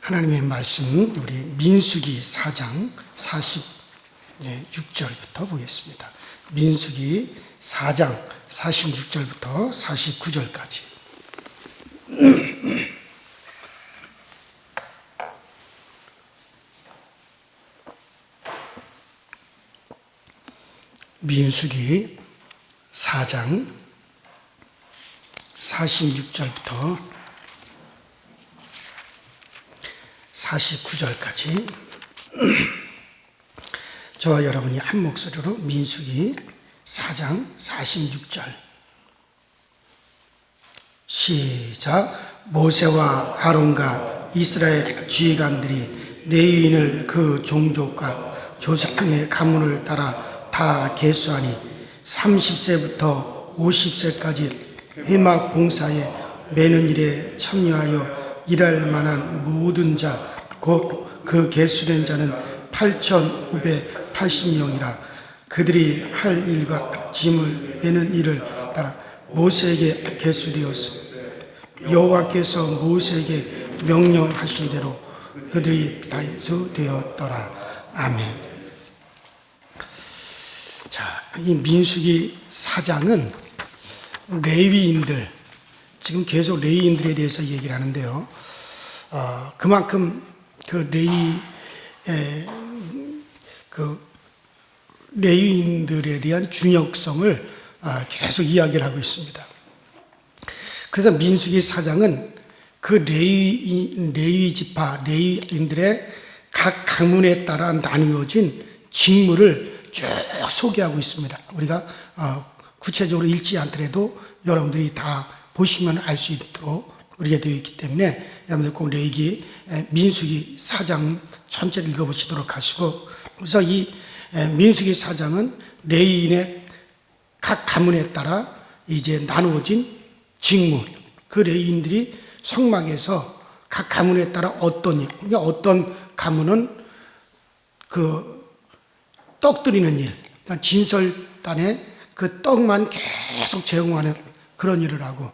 하나님의 말씀 우리 민수기 4장 46절부터 보겠습니다. 민수기 4장 46절부터 49절까지. 민수기 4장 46절부터 49절까지 저와 여러분이 한 목소리로 민수기 4장 46절 시작. 모세와 아론과 이스라엘 지휘관들이 레위인을 그 종족과 조상의 가문을 따라 다 계수하니 30세부터 50세까지 회막 봉사에 매는 일에 참여하여 일할 만한 모든 자, 곧 그 계수된 자는 8,580명이라. 그들이 할 일과 짐을 매는 일을 따라 모세에게 계수되었으며 여호와께서 모세에게 명령하신 대로 그들이 계수되었더라. 아멘. 자, 이 민수기 4장은 레위인들, 지금 계속 레위인들에 대해서 얘기를 하는데요. 그만큼 레위인들에 대한 중요성을 계속 이야기를 하고 있습니다. 그래서 민수기 4장은 그 레위 지파, 레위인들의 각 가문에 따라 나누어진 직무를 쭉 소개하고 있습니다. 우리가 구체적으로 읽지 않더라도 여러분들이 다 보시면 알 수 있도록 그렇게 되어 있기 때문에 여러분들 꼭 민수기 4장 전체를 읽어보시도록 하시고, 그래서 이 민수기 4장은 레위인의 각 가문에 따라 이제 나누어진 직무, 그 레위인들이 성막에서 각 가문에 따라 어떤 가문은 그 떡 드리는 일, 그러니까 진설단에 그 떡만 계속 제공하는 그런 일을 하고,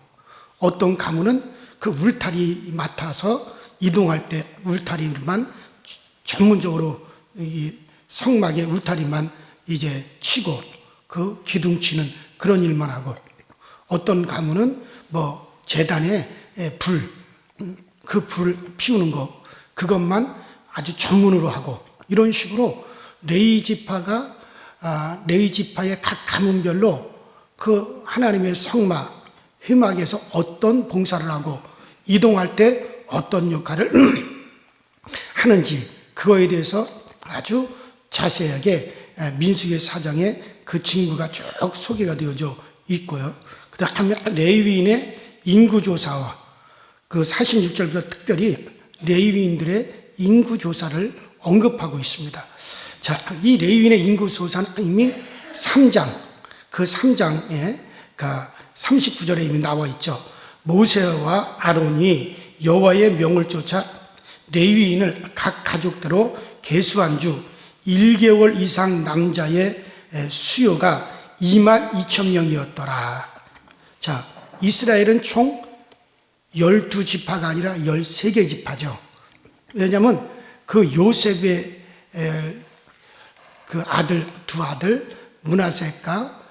어떤 가문은 그 울타리 맡아서 이동할 때 울타리만 전문적으로 이 성막의 울타리만 이제 치고 그 기둥 치는 그런 일만 하고, 어떤 가문은 뭐 제단에 그 불 피우는 거 그것만 아주 전문으로 하고, 이런 식으로 레위 지파의 각 가문별로 그 하나님의 성막 회막에서 어떤 봉사를 하고 이동할 때 어떤 역할을 하는지, 그거에 대해서 아주 자세하게 민수기 4장에 그 직무가 쭉 소개가 되어져 있고요. 그 다음에 레위인의 인구조사와 그 46절부터 특별히 레위인들의 인구조사를 언급하고 있습니다. 자, 이 레위인의 인구조사는 이미 3장, 그 3장에 39절에 이미 나와 있죠. 모세와 아론이 여호와의 명을 쫓아 레위인을 각 가족대로 계수한 주 1개월 이상 남자의 수요가 22,000명이었더라. 자, 이스라엘은 총 12지파가 아니라 13개 지파죠. 왜냐하면 그 요셉의 그 두 아들 므낫세가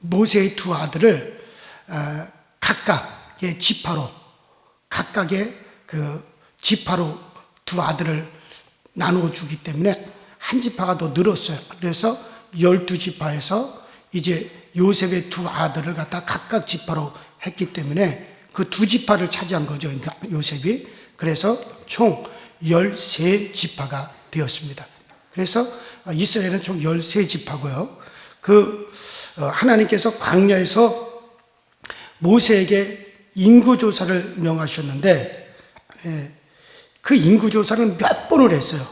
모세의 두 아들을 각각의 지파로 두 아들을 나누어 주기 때문에 한 지파가 더 늘었어요. 그래서 12지파에서 이제 요셉의 두 아들을 갖다 각각 지파로 했기 때문에 그 두 지파를 차지한 거죠, 그러니까 요셉이. 그래서 총 13지파가 되었습니다. 그래서 이스라엘은 총 13지파고요. 하나님께서 광야에서 모세에게 인구조사를 명하셨는데, 그 인구조사를 몇 번을 했어요.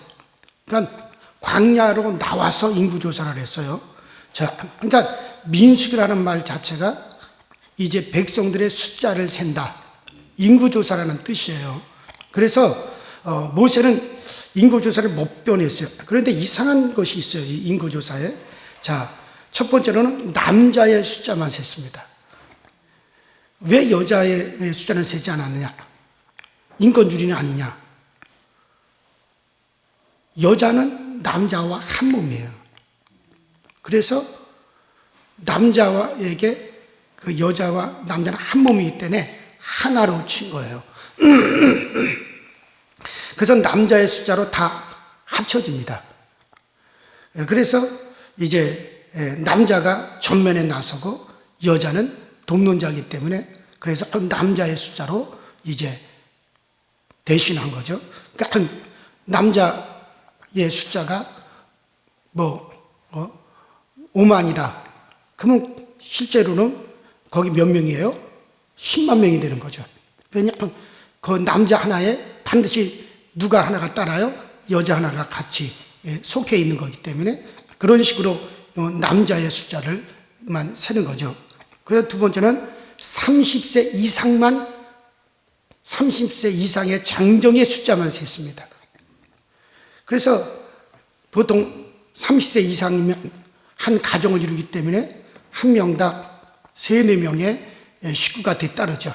그러니까 광야로 나와서 인구조사를 했어요. 자, 그러니까 민수기라는 말 자체가 이제 백성들의 숫자를 센다, 인구조사라는 뜻이에요. 그래서 모세는 인구조사를 못 변했어요. 그런데 이상한 것이 있어요, 이 인구조사에. 자, 첫 번째로는 남자의 숫자만 셌습니다. 왜 여자의 숫자는 세지 않았느냐? 인권주의는 아니냐? 여자는 남자와 한 몸이에요. 그래서 남자에게 그 여자와 남자는 한 몸이기 때문에 하나로 친 거예요. 그래서 남자의 숫자로 다 합쳐집니다. 그래서 이제 남자가 전면에 나서고 여자는 동론자이기 때문에 그래서 남자의 숫자로 이제 대신한 거죠. 그러니까 남자의 숫자가 5만이다. 그러면 실제로는 거기 몇 명이에요? 10만 명이 되는 거죠. 왜냐하면 그 남자 하나에 반드시 누가 하나가 따라요? 여자 하나가 같이 속해 있는 거기 때문에 그런 식으로 남자의 숫자를만 세는 거죠. 그리고 두 번째는 30세 이상의 장정의 숫자만 셌습니다. 그래서 보통 30세 이상이면 한 가정을 이루기 때문에 한 명당 3, 4명의 식구가 뒤따르죠.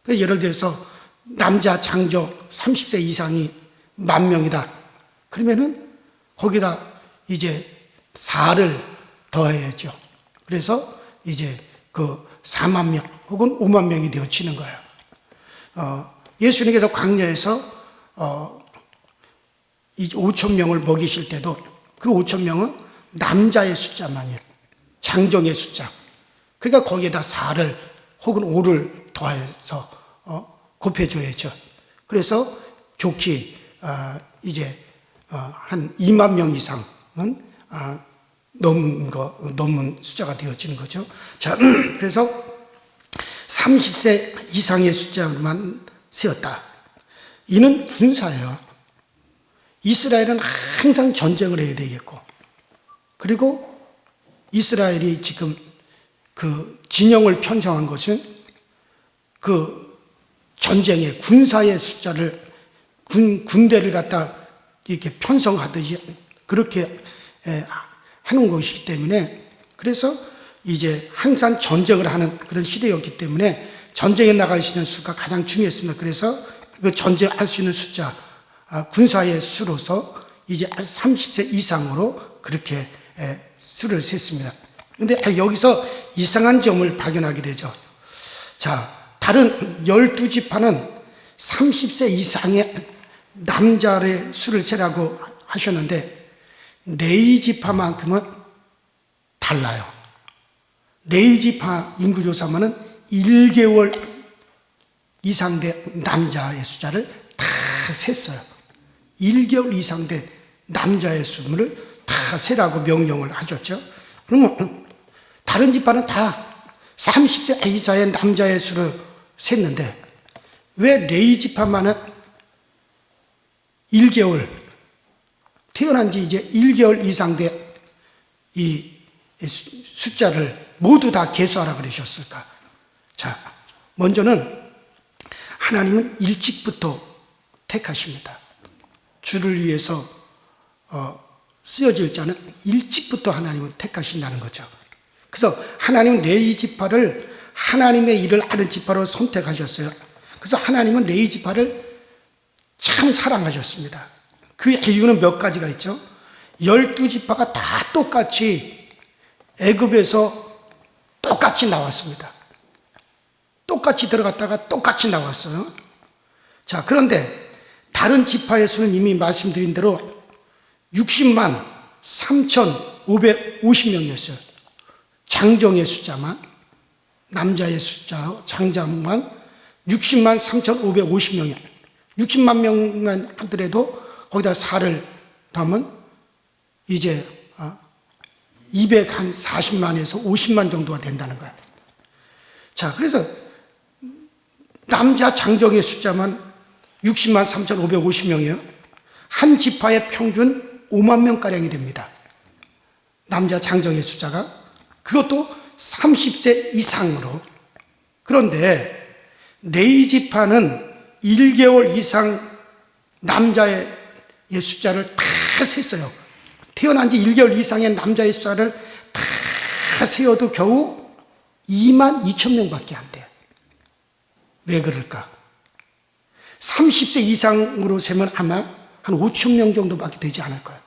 예를 들어서 남자 장정 30세 이상이 10,000명이다. 그러면은 거기다 이제 4를 더해야죠. 그래서 이제 그 4만 명 혹은 5만 명이 되어지는 거예요. 예수님께서 광야에서 이제 5,000명을 먹이실 때도 그 5,000명은 남자의 숫자만이에요. 장정의 숫자. 그러니까 거기에다 4를 혹은 5를 더해서 곱해줘야죠. 그래서 좋게 이제 한 2만 명 이상은 넘은 숫자가 되어지는 거죠. 자, 그래서 30세 이상의 숫자만 세웠다. 이는 군사예요. 이스라엘은 항상 전쟁을 해야 되겠고, 그리고 이스라엘이 지금 그 진영을 편성한 것은 그 전쟁의 군사의 숫자를 군대를 갖다 이렇게 편성하듯이 그렇게 해놓은 것이기 때문에 그래서 이제 항상 전쟁을 하는 그런 시대였기 때문에 전쟁에 나갈 수 있는 수가 가장 중요했습니다. 그래서 그 전쟁할 수 있는 숫자, 군사의 수로서 이제 30세 이상으로 그렇게 수를 셌습니다. 그런데 여기서 이상한 점을 발견하게 되죠. 자, 다른 12지파는 30세 이상의 남자의 수를 세라고 하셨는데 레위 지파만큼은 달라요. 레위 지파 인구조사만은 1개월 이상 된 남자의 숫자를 다 셌어요. 1개월 이상 된 남자의 수를 다 세라고 명령을 하셨죠. 그러면 다른 지파는 다 30세 이상의 남자의 수를 셌는데 왜 레위 지파만은 1개월 태어난 지 이제 1개월 이상 된 이 숫자를 모두 다 계수하라 그러셨을까? 자, 먼저는 하나님은 일찍부터 택하십니다. 주를 위해서 쓰여질 자는 일찍부터 하나님은 택하신다는 거죠. 그래서 하나님은 레위 지파를 하나님의 일을 하는 지파로 선택하셨어요. 그래서 하나님은 레위 지파를 참 사랑하셨습니다. 그 이유는 몇 가지가 있죠. 12지파가 다 똑같이 애굽에서 똑같이 나왔습니다. 똑같이 들어갔다가 똑같이 나왔어요. 자, 그런데 다른 지파의 수는 이미 말씀드린 대로 60만 3,550명이었어요. 장정의 숫자만, 남자의 숫자, 장장만 60만 3,550명이에요. 60만 명만 하더라도 거기다 4를 더하면 이제 240만에서 50만 정도가 된다는 거예요. 자, 그래서 남자 장정의 숫자만 60만 3,550명이에요. 한 지파의 평균 5만 명가량이 됩니다. 남자 장정의 숫자가. 그것도 30세 이상으로. 그런데 레위 지파는 1개월 이상 남자의 숫자를 다 셌어요. 태어난 지 1개월 이상의 남자의 숫자를 다 세어도 겨우 2만 2천 명밖에 안 돼요. 왜 그럴까? 30세 이상으로 세면 아마 한 5천 명 정도밖에 되지 않을 거예요.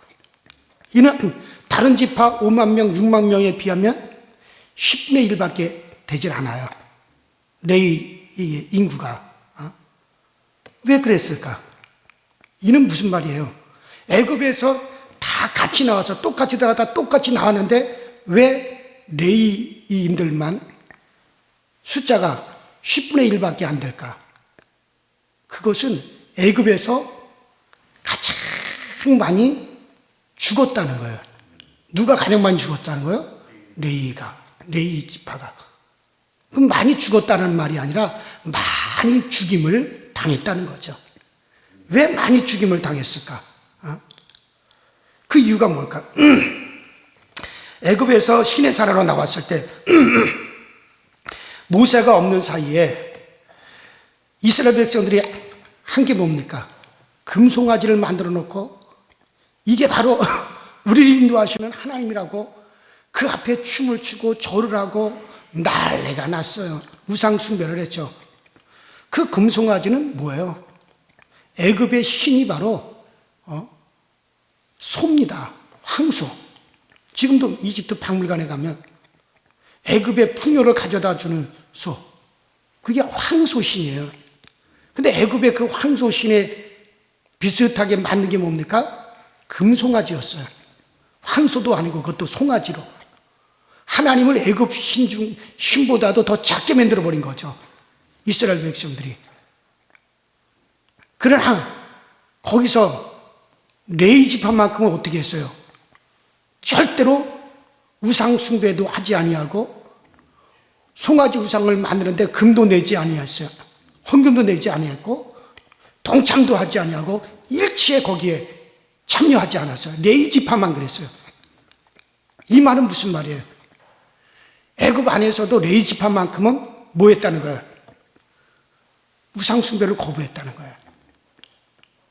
이는 다른 지파 5만 명, 6만 명에 비하면 10분의 1밖에 되질 않아요. 레위의 인구가. 왜 그랬을까? 이는 무슨 말이에요? 애굽에서 다 같이 나와서 똑같이 들어가다 똑같이 나왔는데 왜 레위인들만 숫자가 10분의 1밖에 안 될까? 그것은 애굽에서 가장 많이 죽었다는 거예요. 누가 가장 많이 죽었다는 거예요? 레위 지파가. 그럼 많이 죽었다는 말이 아니라 많이 죽임을 당했다는 거죠. 왜 많이 죽임을 당했을까? 그 이유가 뭘까? 애굽에서 시내산으로 나왔을 때 모세가 없는 사이에 이스라엘 백성들이 한 게 뭡니까? 금송아지를 만들어 놓고 이게 바로 우리를 인도하시는 하나님이라고 그 앞에 춤을 추고 절을 하고 난리가 났어요. 우상 숭배를 했죠. 그 금송아지는 뭐예요? 애굽의 신이 바로 소입니다. 황소. 지금도 이집트 박물관에 가면 애굽의 풍요를 가져다 주는 소. 그게 황소신이에요. 근데 애굽의 그 황소신에 비슷하게 만든 게 뭡니까? 금송아지였어요. 황소도 아니고 그것도 송아지로. 하나님을 애굽 신보다도 더 작게 만들어버린 거죠. 이스라엘 백성들이. 그러나 거기서 레위 지파만큼은 어떻게 했어요? 절대로 우상 숭배도 하지 아니하고 송아지 우상을 만드는데 금도 내지 아니했어요. 헌금도 내지 아니했고 동참도 하지 아니하고 일치에 거기에 참여하지 않았어요. 레위 지파만 그랬어요. 이 말은 무슨 말이에요? 애굽 안에서도 레위 지파만큼은 뭐 했다는 거예요? 우상 숭배를 거부했다는 거예요.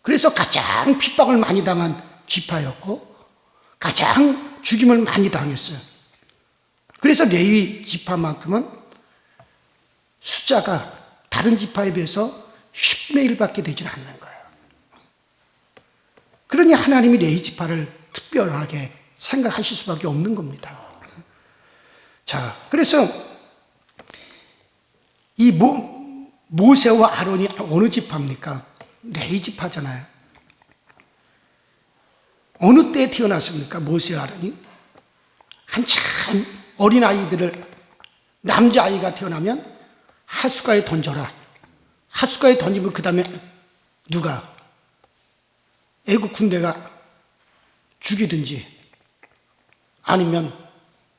그래서 가장 핍박을 많이 당한 지파였고 가장 죽임을 많이 당했어요. 그래서 레위 지파만큼은 숫자가 다른 지파에 비해서 10분의 1밖에 되질 않는 거예요. 그러니 하나님이 레위 지파를 특별하게 생각하실 수밖에 없는 겁니다. 자, 그래서 이 모세와 아론이 어느 지파입니까? 레위 지파잖아요. 어느 때에 태어났습니까? 모세와 아론이? 한참 어린 아이들을 남자아이가 태어나면 하숫가에 던져라. 하숫가에 던지면 그 다음에 누가? 애국 군대가 죽이든지 아니면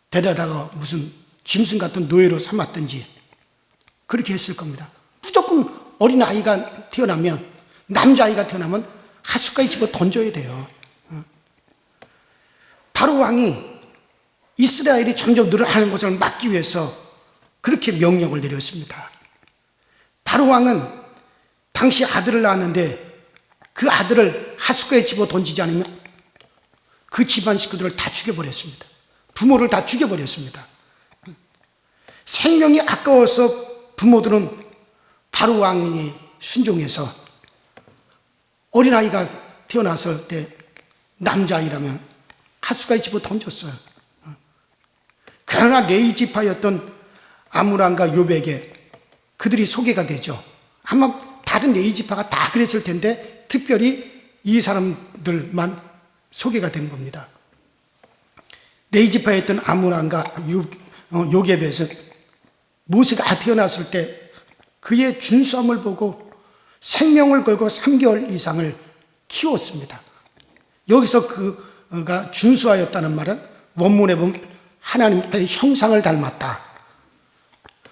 데려다가 무슨 짐승 같은 노예로 삼았든지 그렇게 했을 겁니다. 무조건 어린아이가 태어나면 남자아이가 태어나면 하숫가에 집어 던져야 돼요. 바로 왕이 이스라엘이 점점 늘어나는 것을 막기 위해서 그렇게 명령을 내렸습니다. 바로 왕은 당시 아들을 낳았는데 그 아들을 하숫가에 집어 던지지 않으면 그 집안 식구들을 다 죽여버렸습니다. 부모를 다 죽여버렸습니다. 생명이 아까워서 부모들은 바로 왕이 순종해서 어린아이가 태어났을 때 남자아이라면 하숫가에 집어 던졌어요. 그러나 레위 지파였던 아므람과 요백에 그들이 소개가 되죠. 아마 다른 레위 지파가 다 그랬을 텐데 특별히 이 사람들만 소개가 된 겁니다. 레위 지파였던 아므람과 요게벳은 모세가 태어났을 때 그의 준수함을 보고 생명을 걸고 3개월 이상을 키웠습니다. 여기서 그가 준수하였다는 말은 원문에 보면 하나님의 형상을 닮았다.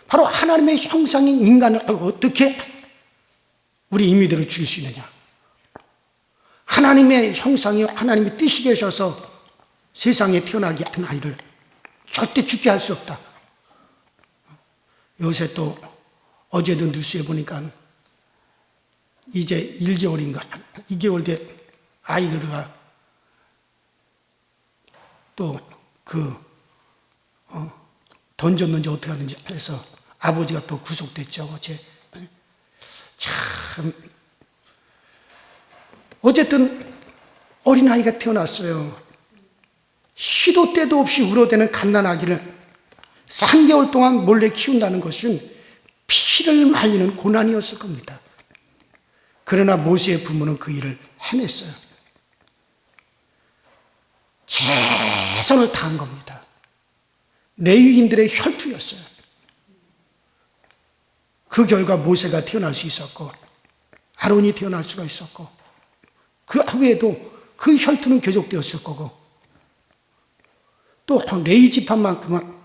바로 하나님의 형상인 인간을 어떻게 우리 임의대로 죽일 수 있느냐? 하나님의 형상이 하나님의 뜻이 계셔서 세상에 태어나게 한 아이를 절대 죽게 할 수 없다. 요새 또 어제도 뉴스에 보니까 이제 1개월인가 2개월 된 아이가 또 던졌는지 어떻게 하는지 해서 아버지가 또 구속됐죠. 어제 참, 어쨌든 어린아이가 태어났어요. 시도 때도 없이 울어대는 갓난아기를 3개월 동안 몰래 키운다는 것은 피를 말리는 고난이었을 겁니다. 그러나 모세의 부모는 그 일을 해냈어요. 최선을 다한 겁니다. 레위인들의 혈투였어요. 그 결과 모세가 태어날 수 있었고 아론이 태어날 수가 있었고 그 후에도 그 혈투는 계속되었을 거고 또 레위 지파만큼은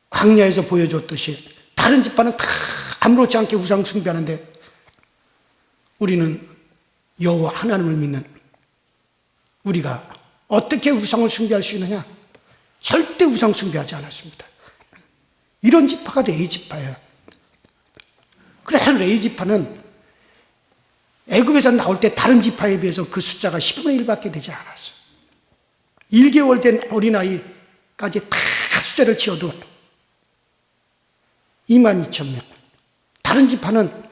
광야에서 보여줬듯이 다른 지파는 다 아무렇지 않게 우상 숭배하는데 우리는 여호와 하나님을 믿는 우리가 어떻게 우상을 숭배할 수 있느냐? 절대 우상 숭배하지 않았습니다. 이런 지파가 레위 지파예요. 그래서 레위 지파는 애굽에서 나올 때 다른 지파에 비해서 그 숫자가 10분의 1밖에 되지 않았어요. 1개월 된 어린아이까지 다 숫자를 치어도 22,000명. 다른 지파는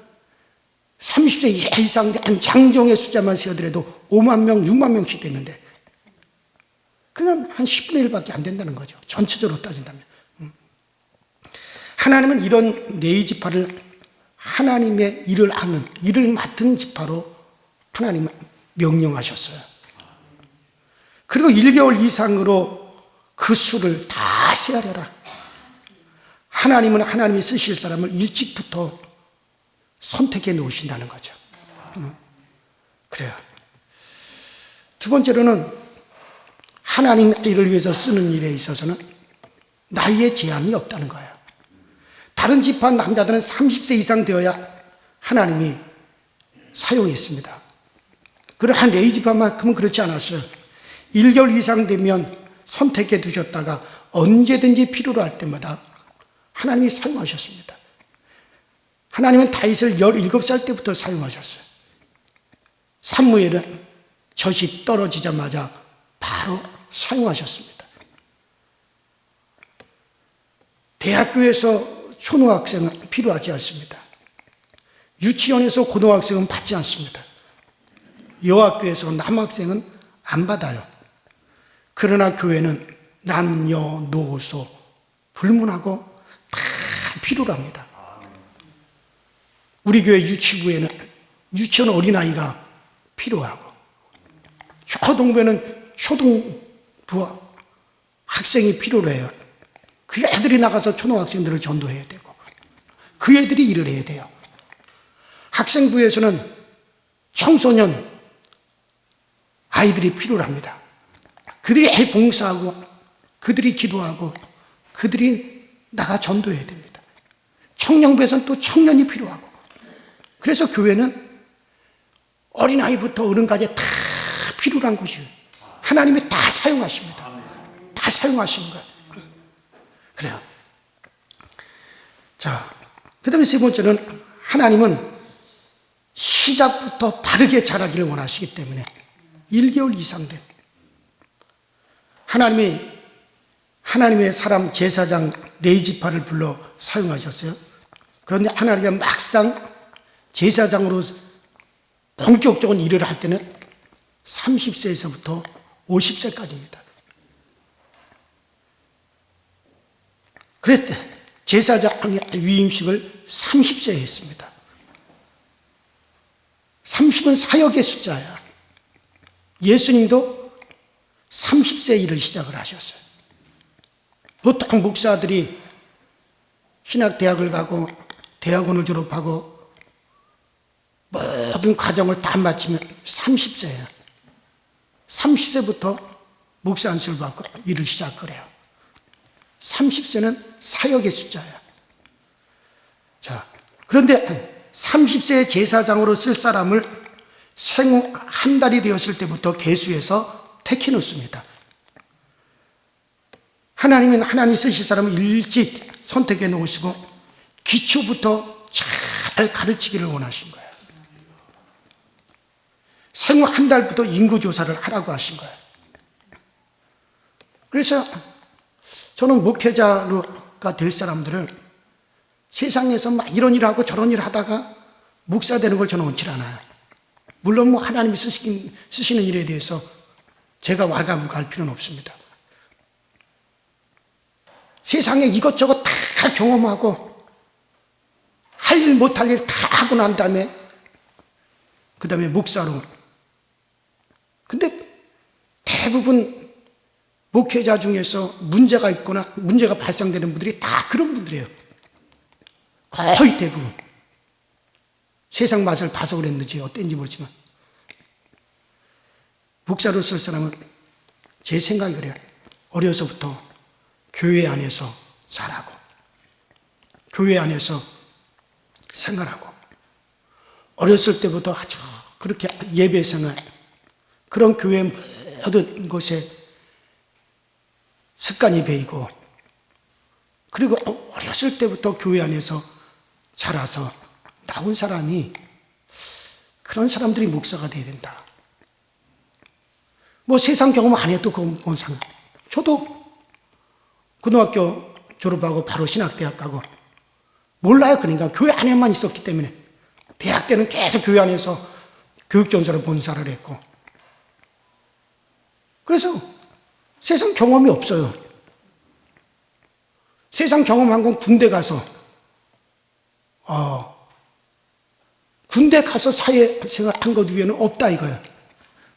30세 이상 된 장정의 숫자만 세어더라도 5만 명, 6만 명씩 됐는데 그냥 한 10분의 1밖에 안 된다는 거죠. 전체적으로 따진다면. 하나님은 이런 레위 지파를 하나님의 일을 하는, 일을 맡은 지파로 하나님은 명령하셨어요. 그리고 1개월 이상으로 그 수를 다 세하려라. 하나님은 하나님이 쓰실 사람을 일찍부터 선택해 놓으신다는 거죠. 그래요. 두 번째로는 하나님 일을 위해서 쓰는 일에 있어서는 나이에 제한이 없다는 거예요. 다른 지파 남자들은 30세 이상 되어야 하나님이 사용했습니다. 그러나 레위 지파만큼은 그렇지 않았어요. 1개월 이상 되면 선택해 두셨다가 언제든지 필요로 할 때마다 하나님이 사용하셨습니다. 하나님은 다윗을 17살 때부터 사용하셨어요. 사무엘은 젖이 떨어지자마자 바로 사용하셨습니다. 대학교에서 초등학생은 필요하지 않습니다. 유치원에서 고등학생은 받지 않습니다. 여학교에서 남학생은 안 받아요. 그러나 교회는 남녀노소 불문하고 다 필요로 합니다. 우리 교회 유치부에는 유치원 어린아이가 필요하고 초등부에는 초등부 학생이 필요로 해요. 그 애들이 나가서 초등학생들을 전도해야 되고 그 애들이 일을 해야 돼요. 학생부에서는 청소년 아이들이 필요로 합니다. 그들이 봉사하고 그들이 기도하고 그들이 나가 전도해야 됩니다. 청년부에서는 또 청년이 필요하고 그래서 교회는 어린아이부터 어른까지 다 필요한 곳이에요. 하나님이 다 사용하십니다. 다 사용하시는 거예요. 그래요. 자, 그 다음에 세 번째는 하나님은 시작부터 바르게 자라기를 원하시기 때문에 1개월 이상 된 하나님의 사람 제사장 레위 지파를 불러 사용하셨어요. 그런데 하나님이 막상 제사장으로 본격적인 일을 할 때는 30세에서부터 50세까지입니다. 그랬을 때 제사장의 위임식을 30세에 했습니다. 30은 사역의 숫자야. 예수님도 30세 일을 시작을 하셨어요. 보통 목사들이 신학대학을 가고 대학원을 졸업하고 모든 과정을 다 마치면 30세예요. 30세부터 목사 안수를 받고 일을 시작을 해요. 30세는 사역의 숫자예요. 자, 그런데 30세의 제사장으로 쓸 사람을 생후 한 달이 되었을 때부터 계수해서 택해 놓습니다. 하나님은 하나님 쓰실 사람을 일찍 선택해 놓으시고 기초부터 잘 가르치기를 원하신 거예요. 생후 한 달부터 인구조사를 하라고 하신 거예요. 그래서 저는 목회자가 될 사람들을 세상에서 막 이런 일 하고 저런 일 하다가 목사 되는 걸 저는 원치 않아요. 물론 뭐 하나님이 쓰시는 일에 대해서 제가 왈가불가할 필요는 없습니다. 세상에 이것저것 다 경험하고 할 일 못할 일 다 하고 난 다음에 그 다음에 목사로. 근데 대부분 목회자 중에서 문제가 있거나 문제가 발생되는 분들이 다 그런 분들이에요. 거의 대부분. 세상 맛을 봐서 그랬는지 어땠는지 모르지만 목사로 쓸 사람은 제 생각이 그래요. 어려서부터 교회 안에서 자라고 교회 안에서 생활하고 어렸을 때부터 아주 그렇게 예배 생활 그런 교회 모든 곳에 습관이 배이고 그리고 어렸을 때부터 교회 안에서 자라서 나온 사람이 그런 사람들이 목사가 돼야 된다. 뭐 세상 경험 안 해도 그건 상관. 저도 고등학교 졸업하고 바로 신학대학 가고 몰라요. 그러니까 교회 안에만 있었기 때문에 대학 때는 계속 교회 안에서 교육전사로 본사를 했고 그래서 세상 경험이 없어요. 세상 경험한 건 군대 가서 군대 가서 사회생활 한 것 위에는 없다 이거예요.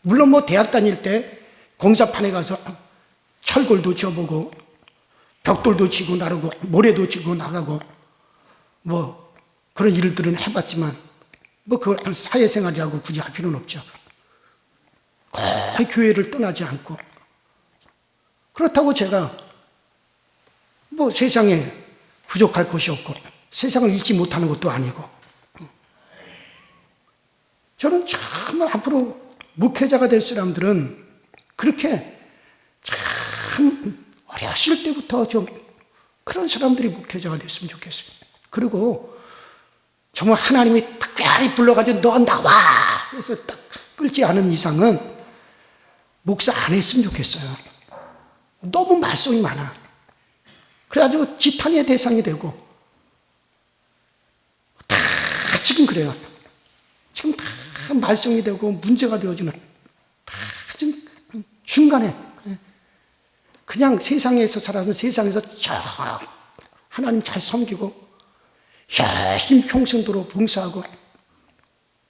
물론 뭐 대학 다닐 때 공사판에 가서 철골도 지어보고 벽돌도 지고 나르고 모래도 지고 나가고 뭐 그런 일들은 해봤지만 뭐 그걸 사회생활이라고 굳이 할 필요는 없죠. 거의 교회를 떠나지 않고 그렇다고 제가 뭐 세상에 부족할 것이 없고 세상을 잊지 못하는 것도 아니고 저는 정말 앞으로 목회자가 될 사람들은 그렇게 참 어렸을 때부터 좀 그런 사람들이 목회자가 됐으면 좋겠어요. 그리고 정말 하나님이 특별히 불러가지고 너 나와 해서 딱 끌지 않은 이상은 목사 안 했으면 좋겠어요. 너무 말썽이 많아. 그래가지고 지탄의 대상이 되고 다 지금 그래요. 지금 다 말썽이 되고 문제가 되어지는 다 지금 중간에 그냥 세상에서 살아서 세상에서 하나님 잘 섬기고 열심히 평생도록 봉사하고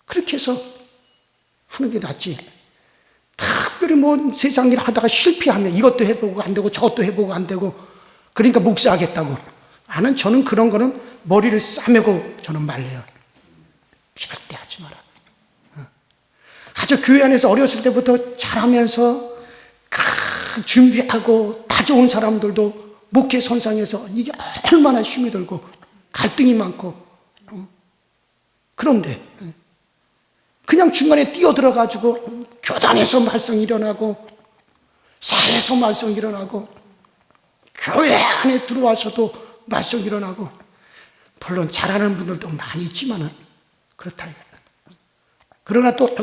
그렇게 해서 하는 게 낫지. 특별히 뭐 세상 일 하다가 실패하면 이것도 해보고 안 되고 저것도 해보고 안 되고 그러니까 목사하겠다고. 저는 그런 거는 머리를 싸매고 저는 말려요. 절대 하지 마라. 아주 교회 안에서 어렸을 때부터 자라면서 준비하고 다 좋은 사람들도 목회 선상에서 이게 얼마나 힘이 들고 갈등이 많고 그런데 그냥 중간에 뛰어들어가지고 교단에서 말썽이 일어나고 사회에서 말썽이 일어나고 교회 안에 들어와서도 말썽이 일어나고 물론 잘하는 분들도 많이 있지만은 그렇다. 그러나 또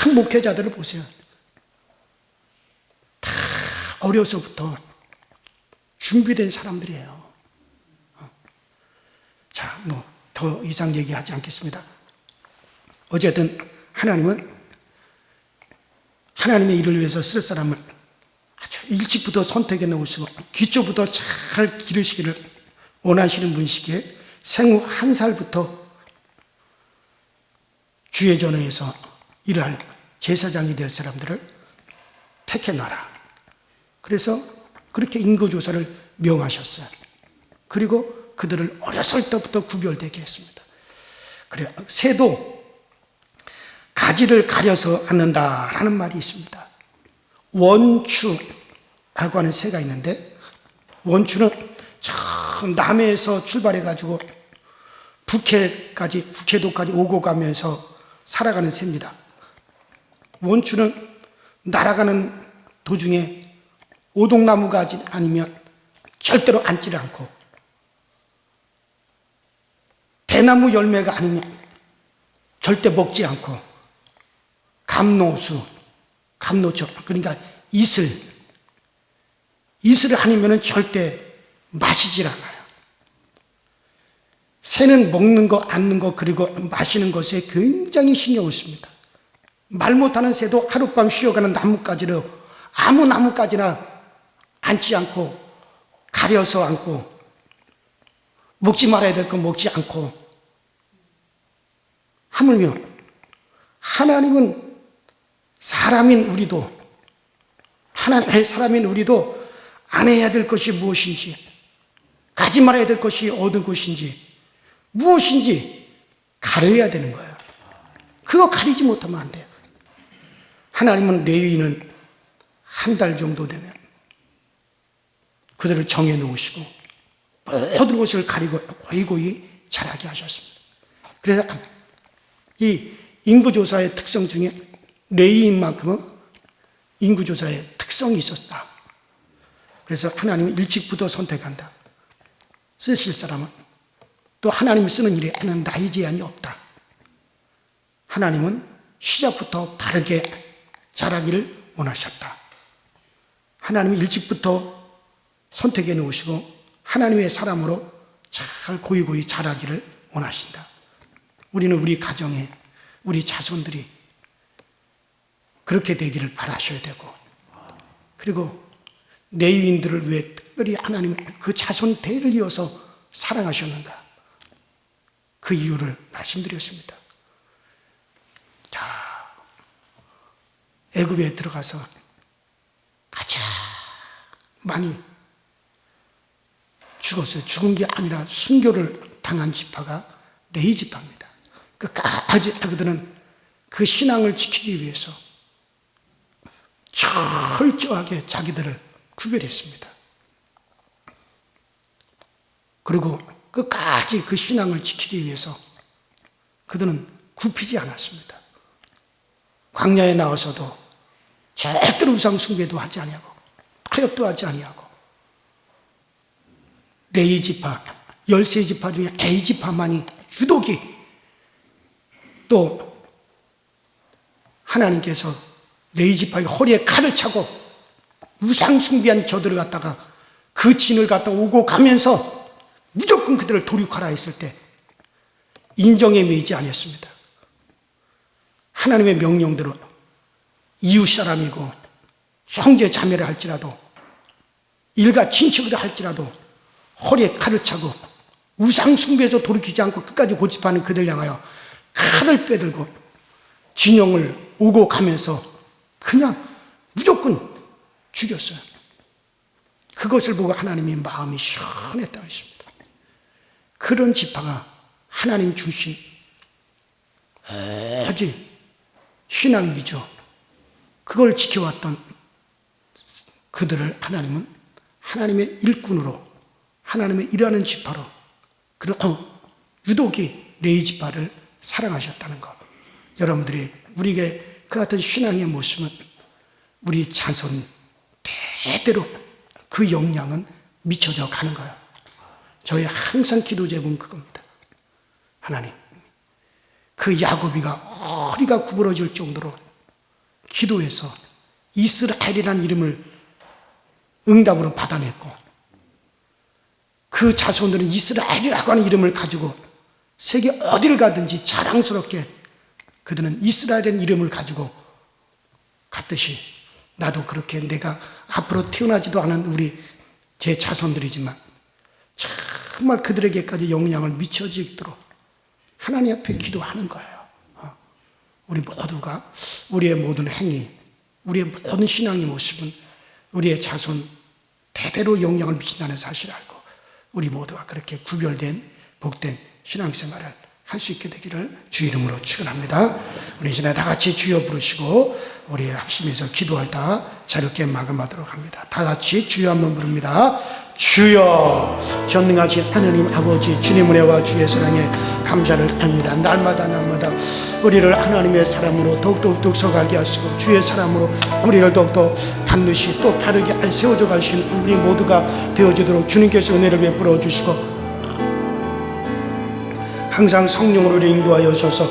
큰 목회자들을 보세요. 다 어려서부터 준비된 사람들이에요. 자, 뭐 더 이상 얘기하지 않겠습니다. 어쨌든 하나님은 하나님의 일을 위해서 쓸 사람을 아주 일찍부터 선택해 놓으시고 기초부터 잘 기르시기를 원하시는 분이시기에 생후 1살부터 주의 전에서 일할 제사장이 될 사람들을 택해놔라. 그래서 그렇게 인구조사를 명하셨어요. 그리고 그들을 어렸을 때부터 구별되게 했습니다. 그래요. 새도 가지를 가려서 앉는다라는 말이 있습니다. 원추라고 하는 새가 있는데 원추는 저 남해에서 출발해가지고 북해도까지 오고 가면서 살아가는 새입니다. 원추는 날아가는 도중에 오동나무가 아니면 절대로 앉지를 않고 대나무 열매가 아니면 절대 먹지 않고 감노초 그러니까 이슬 아니면 절대 마시질 않아요. 새는 먹는 거, 앉는 거, 그리고 마시는 것에 굉장히 신경을 씁니다. 말 못하는 새도 하룻밤 쉬어가는 나뭇가지로 아무 나뭇가지나 앉지 않고 가려서 앉고 먹지 말아야 될 거 먹지 않고, 하물며 하나님은 사람인 우리도, 하나님의 사람인 우리도 안 해야 될 것이 무엇인지, 가지 말아야 될 것이 어느 것인지, 무엇인지 가려야 되는 거예요. 그거 가리지 못하면 안 돼요. 하나님은 레위인은 한 달 정도 되면 그들을 정해 놓으시고 모든 것을 가리고 고이고이 자라게 하셨습니다. 그래서 이 인구조사의 특성 중에 레위인만큼은 인구조사의 특성이 있었다. 그래서 하나님은 일찍부터 선택한다. 쓰실 사람은, 또 하나님이 쓰는 일에는 나이 제한이 없다. 하나님은 시작부터 바르게 자라기를 원하셨다. 하나님이 일찍부터 선택해 놓으시고 하나님의 사람으로 잘 고이고이 자라기를 원하신다. 우리는 우리 가정에, 우리 자손들이 그렇게 되기를 바라셔야 되고, 그리고 레위인들을 왜 특별히 하나님 그 자손 대를 이어서 사랑하셨는가, 그 이유를 말씀드렸습니다. 자, 애굽에 들어가서 가장 많이 죽었어요. 죽은 게 아니라 순교를 당한 지파가 레위 지파입니다. 끝까지 그들은 그 신앙을 지키기 위해서 철저하게 자기들을 구별했습니다. 그리고 끝까지 그 신앙을 지키기 위해서 그들은 굽히지 않았습니다. 광야에 나와서도 절대로 우상 숭배도 하지 아니하고 타협도 하지 아니하고, 레위 지파 13지파 중에 A 지파만이 유독이 또 하나님께서 레위 지파의 허리에 칼을 차고 우상 숭배한 저들을 갖다가 그 진을 갖다 오고 가면서 무조건 그들을 도륙하라 했을 때 인정에 매이지 아니었습니다. 하나님의 명령대로 이웃 사람이고 형제 자매를 할지라도 일가 친척을 할지라도 허리에 칼을 차고 우상 숭배에서 돌이키지 않고 끝까지 고집하는 그들 향하여 칼을 빼들고 진영을 오고 가면서 그냥 무조건 죽였어요. 그것을 보고 하나님의 마음이 시원했다고 했습니다. 그런 지파가 하나님 주신 아주 신앙 위조, 그걸 지켜왔던 그들을 하나님은 하나님의 일꾼으로, 하나님의 일하는 지파로, 유독이 레위 지파를 사랑하셨다는 것. 여러분들이 우리에게 그 같은 신앙의 모습은 우리 자손 대대로 그 영향은 미쳐져 가는 거예요. 저희 항상 기도 제목은 그겁니다. 하나님, 그 야곱이가 허리가 구부러질 정도로 기도해서 이스라엘이라는 이름을 응답으로 받아냈고, 그 자손들은 이스라엘이라고 하는 이름을 가지고 세계 어디를 가든지 자랑스럽게 그들은 이스라엘이라는 이름을 가지고 갔듯이, 나도 그렇게 내가 앞으로 태어나지도 않은 우리 제 자손들이지만 정말 그들에게까지 영향을 미쳐지도록 하나님 앞에 기도하는 거예요. 우리 모두가 우리의 모든 행위, 우리의 모든 신앙의 모습은 우리의 자손 대대로 영향을 미친다는 사실을 알고 우리 모두가 그렇게 구별된 복된 신앙생활을 할 수 있게 되기를 주 이름으로 축원합니다. 우리 이제 다 같이 주여 부르시고 우리 합심해서 기도하다 자유롭게 마감하도록 합니다. 다 같이 주여 한번 부릅니다. 주여, 전능하신 하나님 아버지, 주님 은혜와 주의 사랑에 감사를 합니다. 날마다 우리를 하나님의 사람으로 더욱더 서가게 하시고 주의 사람으로 우리를 더욱더 반드시 또 바르게 세워져 가시는 우리 모두가 되어지도록 주님께서 은혜를 베풀어 주시고 항상 성령으로 인도하여 주셔서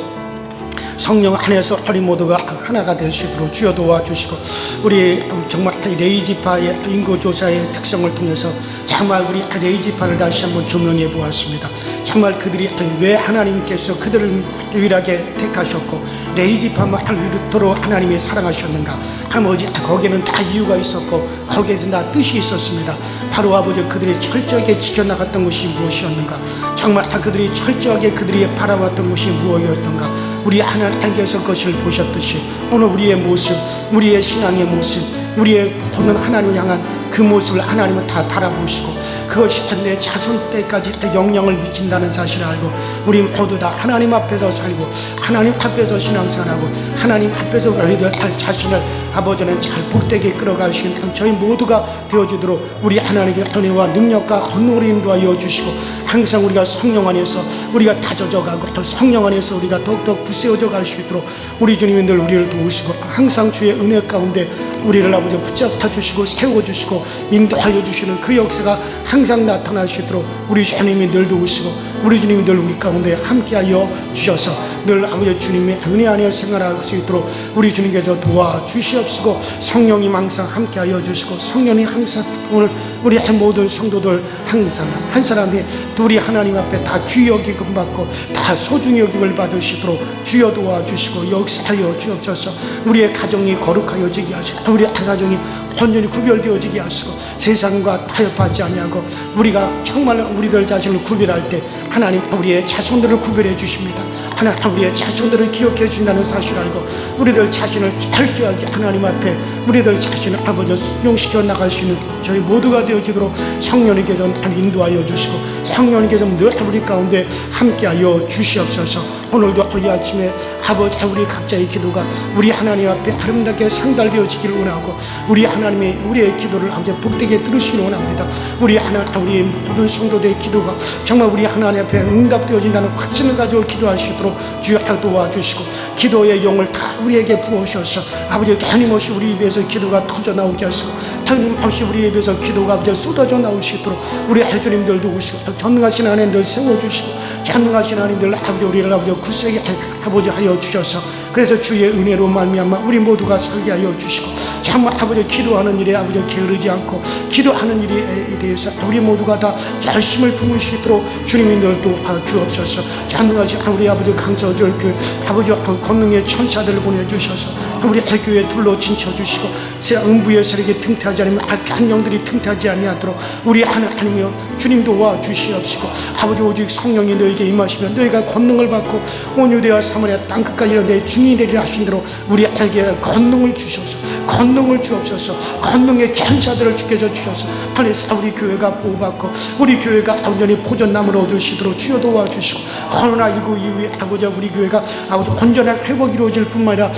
성령 안에서 우리 모두가 하나가 되시도록 주여 도와주시고, 우리 정말 레위지파의 인구조사의 특성을 통해서 정말 우리 레위지파를 다시 한번 조명해 보았습니다. 정말 그들이 왜 하나님께서 그들을 유일하게 택하셨고 레위지파만 이토록 하나님이 사랑하셨는가? 아버지, 거기에는 다 이유가 있었고 거기에는 다 뜻이 있었습니다. 바로 아버지, 그들이 철저하게 지켜나갔던 것이 무엇이었는가? 정말 그들이 철저하게 그들이 바라봤던 것이 무엇이었던가? 우리 하나님께서 그것을 보셨듯이 오늘 우리의 모습, 우리의 신앙의 모습, 우리의 보는 하나님을 향한 그 모습을 하나님은 다 달아보시고 그것이 내 자손 때까지 영향을 미친다는 사실을 알고 우리 모두 다 하나님 앞에서 살고 하나님 앞에서 신앙생활하고 하나님 앞에서 우리들 자신을 아버지는 잘 복되게 끌어가시는 저희 모두가 되어지도록 우리 하나님의 은혜와 능력과 권능으로 인도하여 주시고, 항상 우리가 성령 안에서 우리가 다져져 가고 성령 안에서 우리가 더욱더 굳세워져 갈 수 있도록 우리 주님이 늘 우리를 도우시고 항상 주의 은혜 가운데 우리를 아버지 붙잡아 주시고 세워주시고 인도하여 주시는 그 역사가 항상 나타나시도록 우리 주님이 늘 도우시고 우리 주님이 늘 우리 가운데 함께하여 주셔서 늘 아버지 주님의 은혜 안에 생활할 수 있도록 우리 주님께서 도와주시옵시고, 성령님 항상 함께하여 주시고 성령이 항상 오늘 우리 모든 성도들 항상 한 사람이 둘이 하나님 앞에 다 귀히 여김을 받고 다 소중히 여김을 받으시도록 주여 도와주시고 역사하여 주옵소서. 우리의 가정이 거룩하여지게 하시고 우리 가정이 온전히 구별되어지게 하시고 세상과 타협하지 아니하고 우리가 정말 우리들 자신을 구별할 때 하나님 우리의 자손들을 구별해 주십니다. 하나님 우리의 자손들을 기억해 준다는 사실을 알고 우리들 자신을 철저하게 하나님 앞에 우리들 자신을 아버지 순종시켜 나갈 수 있는 저희 모두가 되어지도록 성령님께서 인도하여 주시고 성령님께서 늘 우리 가운데 함께하여 주시옵소서. 오늘도 이 아침에 아버지 우리 각자의 기도가 우리 하나님 앞에 아름답게 상달되어지기를 원하고 우리 하나님의 우리의 기도를 아버지 복되게 들으시기를 원합니다. 우리의 모든 성도들의 기도가 정말 우리 하나님 앞에 응답되어진다는 확신을 가지고 기도하시도록 주여 도와주시고 기도의 영을 다 우리에게 부어주셔서 아버지 끊임없이 우리 입에서 기도가 터져 나오게 하시고 끊임없이 우리 입에서 기도가 아버지 쏟아져 나오시도록 우리 주님들도 오시고 전능하신 하나님 늘 세워주시고 전능하신 하나님 늘 아버지 우리를 아버지 굳세게 아버지 하여 주셔서 그래서 주의 은혜로 말미암아 우리 모두가 살게 하여 주시고 정말 아버지 기도하는 일에 아버지 게으르지 않고 기도하는 일에 대해서 우리 모두가 다 열심을 품을 수 있도록 주님이 늘 도와주옵소서. 전능하신 우리 아버지 강서절 그 아버지 권능의 천사들을 보내주셔서 우리 교회에 둘러 진쳐주시고 새 음부의 세력이 틈타지 않으면 악한 영들이 틈타지 아니하도록 우리 하나님이여 주님 도와주시옵시고 아버지 오직 성령이 너에게 임하시면 너희가 권능을 받고 온 유대와 사마리아 땅끝까지 내 중이 되리라 하신 대로 우리에게 권능을 주셔서 권능을 주옵소서. 권능의 천사들을 주께서 주셔서 안에서 우리 교회가 보호받고 우리 교회가 온전히 포전남을 얻으시도록 주여 도와주시고 코로나19 이후에 아버지 우리 교회가 아버지 온전한 회복이 이루어질 뿐만 아니라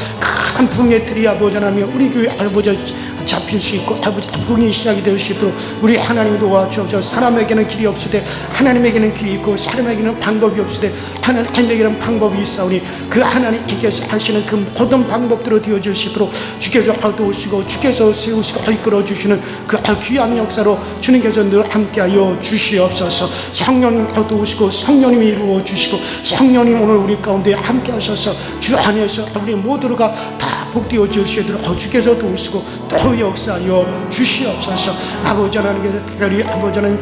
큰 부흥의 틀이 아버지 하나며 우리 교회 아버지 잡힐 수 있고 아버지 부흥이 시작이 될 수 있도록 우리 하나님 도와주옵소서. 사람에게는 길이 없으되 하나님에게는 길이 있고 사람에게는 방법이 없으되 하나님에게는 방법이 있사오니 그 하나님께서 하시는 그 모든 방법대로 되어질 수 있도록 주께서 도우시고 주께서 세우시고 이끌어 주시는 그 귀한 역사로 주님께서 늘 함께하여 주시옵소서. 성령님 도우시고 성령님이 이루어 주시고 성령님 오늘 우리 가운데 함께하셔서 주 안에서 우리 모두가 다 복되어질 수 있도록 주께서 도우시고 또 역사하여 주시옵소서. 아버지 하나님께서 특별히 아버지 하나님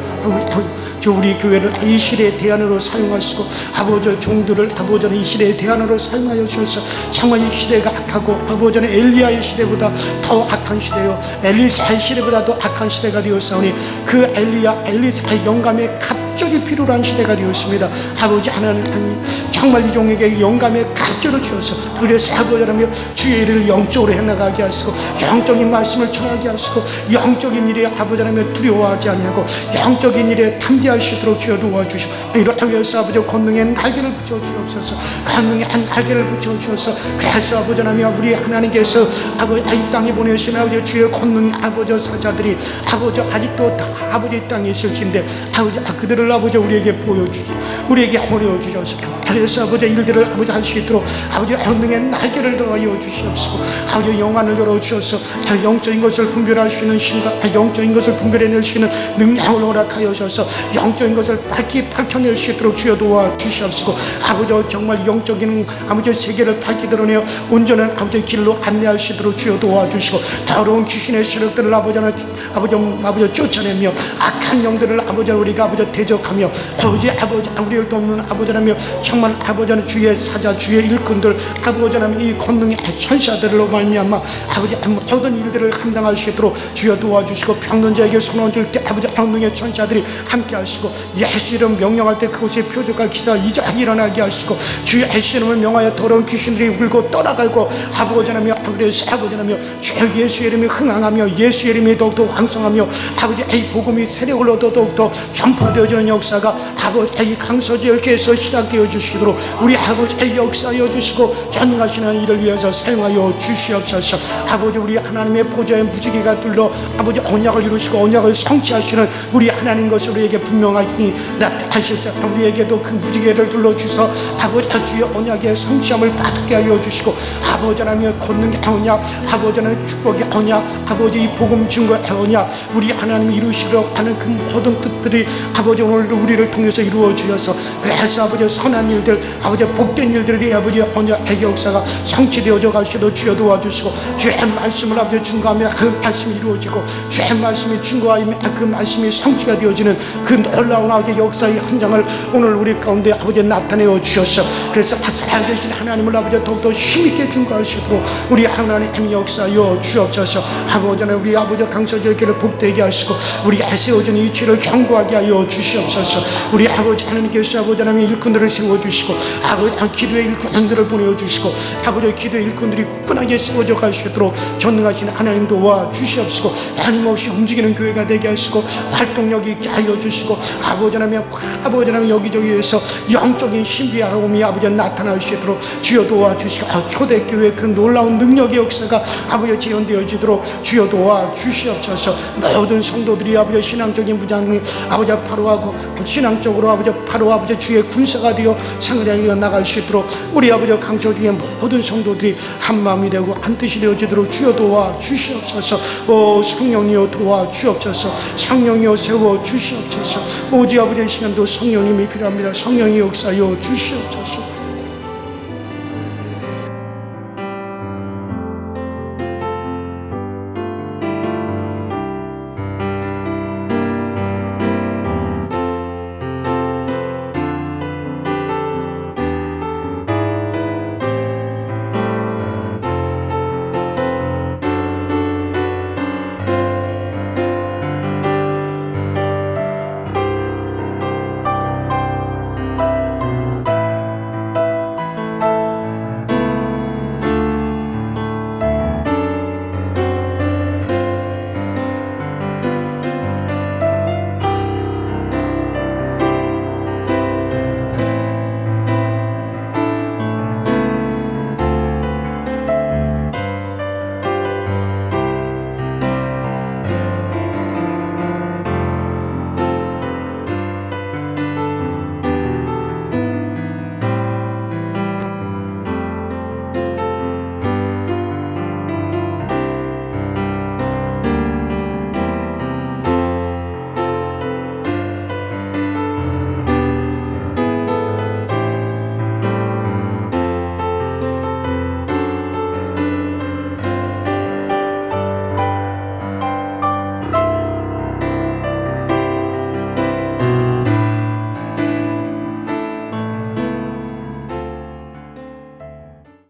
우리 교회를 이 시대의 대안으로 사용하시고 아버지 종들을 아버지 하나님 이 시대의 대안으로 사용하여 주셔서 정말 이 시대가 악하고 아버지 하나님 엘리야의 시대보다 더 악한 시대요 엘리사의 시대보다 더 악한 시대가 되었사오니 그 엘리사의 영감의 갑절이 필요로 한 시대가 되었습니다. 아버지 하나님 정말 이 종에게 영감의 갑절을 주셔서 그래서 아버지 하나님 주의 일을 영적으로 해나가게 하시고 영적인 말씀을 전하게 하시고 영적인 일에 아버지 하나님 두려워하지 아니하고 영적인 일에 탐지하시도록 주여 도와주시고 이렇게 해서 아버지 권능의 날개를 붙여주옵소서. 권능의 날개를 붙여주셔서 그래서 아버지 하나님 우리 하나님께서 아버지 이 땅에 보내신 아버지 주의 권능 아버지 사자들이 아버지 아직도 다 아버지 이 땅에 있을진데 아버지 그들을 아버지 우리에게 보여주시 우리에게 허내어 주셔서 그래서 아버지 일들을 아버지 할 수 있도록 아버지 권능의 날개를 더하여 주시옵시고 아버지 영안을 열어주셔서 영적인 것을 분별할 수 있는 심과 영적인 것을 분별해낼 수 있는 능력을 허락하여 주셔서 영적인 것을 밝혀낼 수 있도록 주여 도와주시옵시고 아버지 정말 영적인 아버지 세계를 밝히 드러내어 온전한 아버지 길로 안내할 수 있도록 주여 도와주시고 더러운 귀신의 세력들을 아버지 쫓아내며 악한 영들을 아버지 우리가 아버지 대적하며 아버지 우리를 돕는 아버지라며 정말 아버지는 주의 사자 주의 일꾼들 아버지라며 이 권능의 천사들로 말미암아 아버지 모든 일들을 감당할 수 있도록 주여 도와주시고 병든 자에게 손 얹을 때 아버지 권능의 천사들이 함께 하시고 예수 이름 명령할 때 그곳에 표적과 기사 이적 일어나게 하시고 주의 예수 이름을 명하여 더러운 귀신들이 울고 떠나가고 아버지라며 주 예수 이름이 흥황하며 예수 이름이 더욱더 왕성하며 아버지 이 복음이 세력을 얻어 더욱더 전파되어지는 역사가 아버지 강서지역 교회에서 시작되어 주시도록 우리 아버지의 역사하여 주시고 전능하시는 일을 위해서 사용하여 주시옵소서. 아버지 우리 하나님의 보좌의 무지개가 둘러 아버지 언약을 이루시고 언약을 성취하시는 우리 하나님 것을 우리에게 분명하게 나타나셔서 우리에게도 그 무지개를 둘러주셔서 아버지 주의 언약의 성취함을 받게 하여 주시고 아버지 하나님의 권능의 언약 아버지 하나님의 축복의 언약 아버지 이 복음 증거의 언약 우리 하나님이 이루시려고 하는 그 모든 뜻들이 아버지 오늘 우리를 통해서 이루어 주셔서 그래서 아버지 선한 일들 아버지 복된 일들이 아버지 언약의 역사가 성취되어져 가시도록 주여 도와주시고 주의 말씀을 아버지 증거하며 그 말씀이 이루어지고 주의 말씀이 증거하며 그 말씀이 성취가 되어지는 그 놀라운 아버지 역사의 현장을 오늘 우리 가운데 아버지 나타내어 주셨어. 그래서 살아계신 하나님을 아버지 더욱더 힘있게 증거하시도록 우리 하나님 역사여 주옵소서. 아버지는 우리 아버지 강서지의 길을 복되게 하시고 우리가 세워진 이치를 견고하게 하여 주시옵소서. 우리 아버지 하나님께서 아버지 하나님의 일꾼들을 세워주시고 아버지 기도의 일꾼들을 보내주시고 아버지 기도의 일꾼들이 굳건하게 세워져 가시도록 전능하신 하나님 도와주시옵시고 아님없이 움직이는 교회가 되게 하시고 활동력이 있게 하여 주시고 아버지 하나님 여기저기에서 영적인 신비하로움이 아버지 나타날 수 있도록 주여 도와주시고 초대교회 그 놀라운 능력의 역사가 아버지 재현되어지도록 주여 도와주시옵소서. 모든 성도들이 아버지 신앙적인 무장이 아버지 바로하고 신앙적으로 아버지 바로 아버지 주의 군사가 되어 생활하여 나갈 수 있도록 우리 아버지 강소중의 모든 성도들이 한마음이 되고 한뜻이 되어지도록 주여 도와주시옵소서. 성령이여 도와주옵소서. 성령이여 세워주시옵소서. 오직 아버지의 시간도 성령님이 필요합니다. 성령의 역사여 주시옵소서.